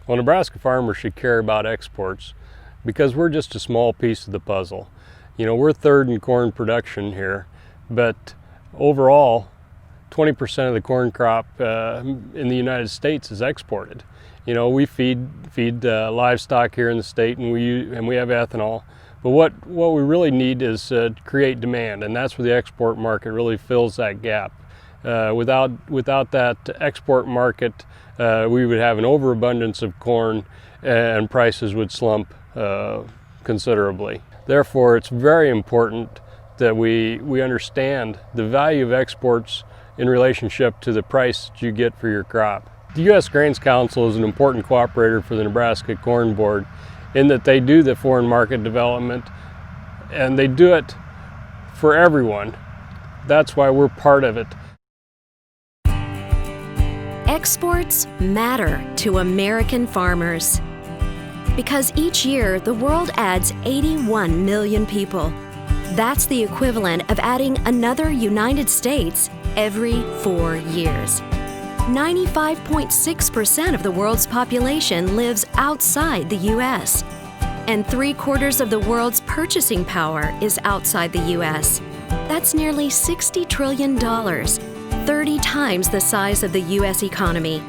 Well, Nebraska farmers should care about exports because we're just a small piece of the puzzle. You know, we're third in corn production here, but overall, 20% of the corn crop in the United States is exported. You know, we feed livestock here in the state, and we have ethanol. But what we really need is to create demand, and that's where the export market really fills that gap. Without that export market, we would have an overabundance of corn, and prices would slump considerably. Therefore, it's very important that we understand the value of exports in relationship to the price that you get for your crop. The U.S. Grains Council is an important cooperator for the Nebraska Corn Board in that they do the foreign market development, and they do it for everyone. That's why we're part of it. Exports matter to American farmers because each year the world adds 81 million people. That's the equivalent of adding another United States every 4 years. 95.6% of the world's population lives outside the U.S., and 3/4 of the world's purchasing power is outside the U.S. That's nearly $60 trillion, 30 times the size of the U.S. economy.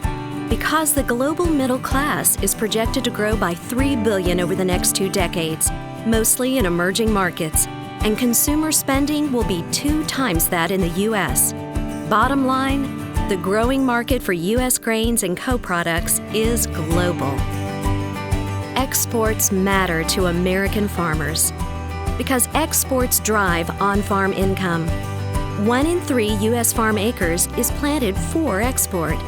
Because the global middle class is projected to grow by 3 billion over the next 2 decades, mostly in emerging markets, and consumer spending will be 2 times that in the U.S. Bottom line, the growing market for U.S. grains and co-products is global. Exports matter to American farmers because exports drive on-farm income. 1 in 3 U.S. farm acres is planted for export.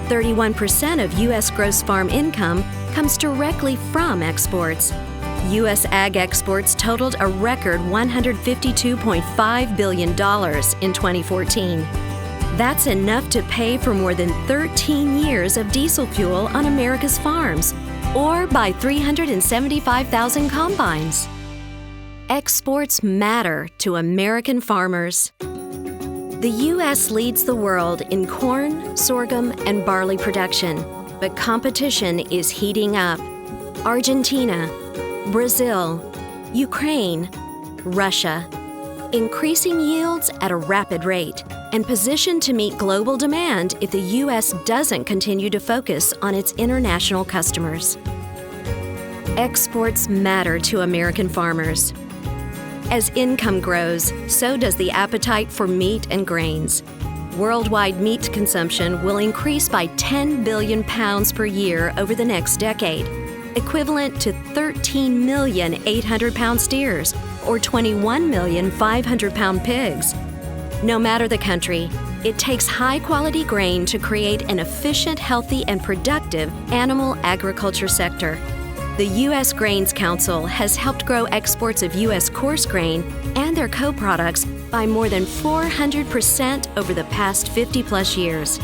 31% of U.S. gross farm income comes directly from exports. U.S. ag exports totaled a record $152.5 billion in 2014. That's enough to pay for more than 13 years of diesel fuel on America's farms, or buy 375,000 combines. Exports matter to American farmers. The U.S. leads the world in corn, sorghum, and barley production, but competition is heating up. Argentina, Brazil, Ukraine, Russia, increasing yields at a rapid rate and positioned to meet global demand if the U.S. doesn't continue to focus on its international customers. Exports matter to American farmers. As income grows, so does the appetite for meat and grains. Worldwide meat consumption will increase by 10 billion pounds per year over the next decade, equivalent to 13 million 800-pound steers or 21 million 500-pound pigs. No matter the country, it takes high-quality grain to create an efficient, healthy, and productive animal agriculture sector. The U.S. Grains Council has helped grow exports of U.S. coarse grain and their co-products by more than 400% over the past 50-plus years.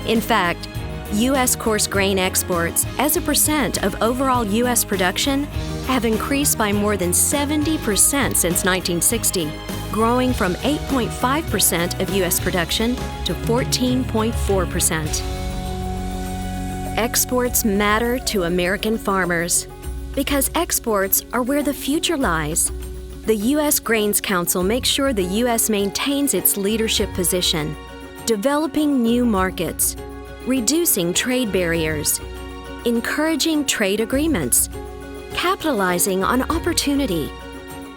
In fact, U.S. coarse grain exports, as a percent of overall U.S. production, have increased by more than 70% since 1960, growing from 8.5% of U.S. production to 14.4%. Exports matter to American farmers because exports are where the future lies. The U.S. Grains Council makes sure the U.S. maintains its leadership position, developing new markets, reducing trade barriers, encouraging trade agreements, capitalizing on opportunity,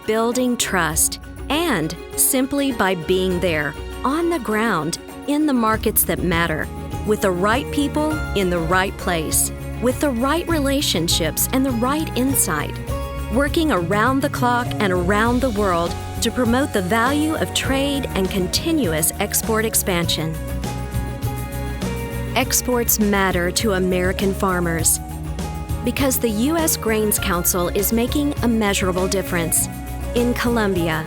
building trust, and simply by being there, on the ground, in the markets that matter, with the right people in the right place, with the right relationships and the right insight, working around the clock and around the world to promote the value of trade and continuous export expansion. Exports matter to American farmers because the U.S. Grains Council is making a measurable difference. In Colombia,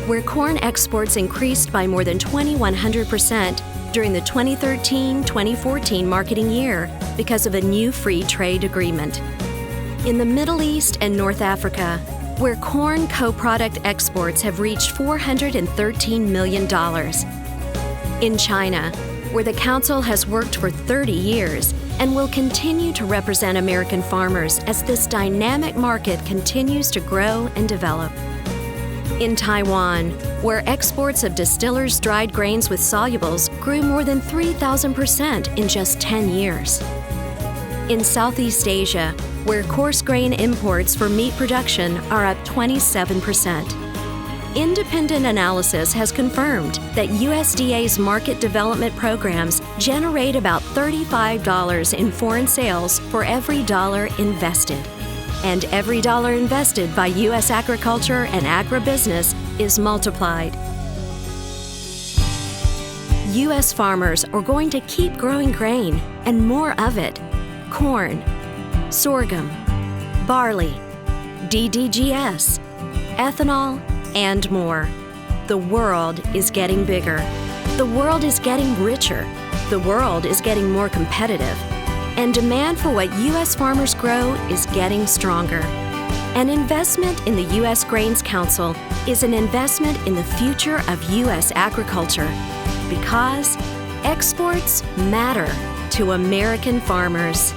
where corn exports increased by more than 2,100% during the 2013-2014 marketing year because of a new free trade agreement. In the Middle East and North Africa, where corn co-product exports have reached $413 million. In China, where the Council has worked for 30 years and will continue to represent American farmers as this dynamic market continues to grow and develop. In Taiwan, where exports of distillers' dried grains with solubles grew more than 3,000% in just 10 years. In Southeast Asia, where coarse grain imports for meat production are up 27%. Independent analysis has confirmed that USDA's market development programs generate about $35 in foreign sales for every dollar invested. And every dollar invested by U.S. agriculture and agribusiness is multiplied. U.S. farmers are going to keep growing grain and more of it: corn, sorghum, barley, DDGS, ethanol, and more. The world is getting bigger. The world is getting richer. The world is getting more competitive. And demand for what U.S. farmers grow is getting stronger. An investment in the U.S. Grains Council is an investment in the future of U.S. agriculture, because exports matter to American farmers.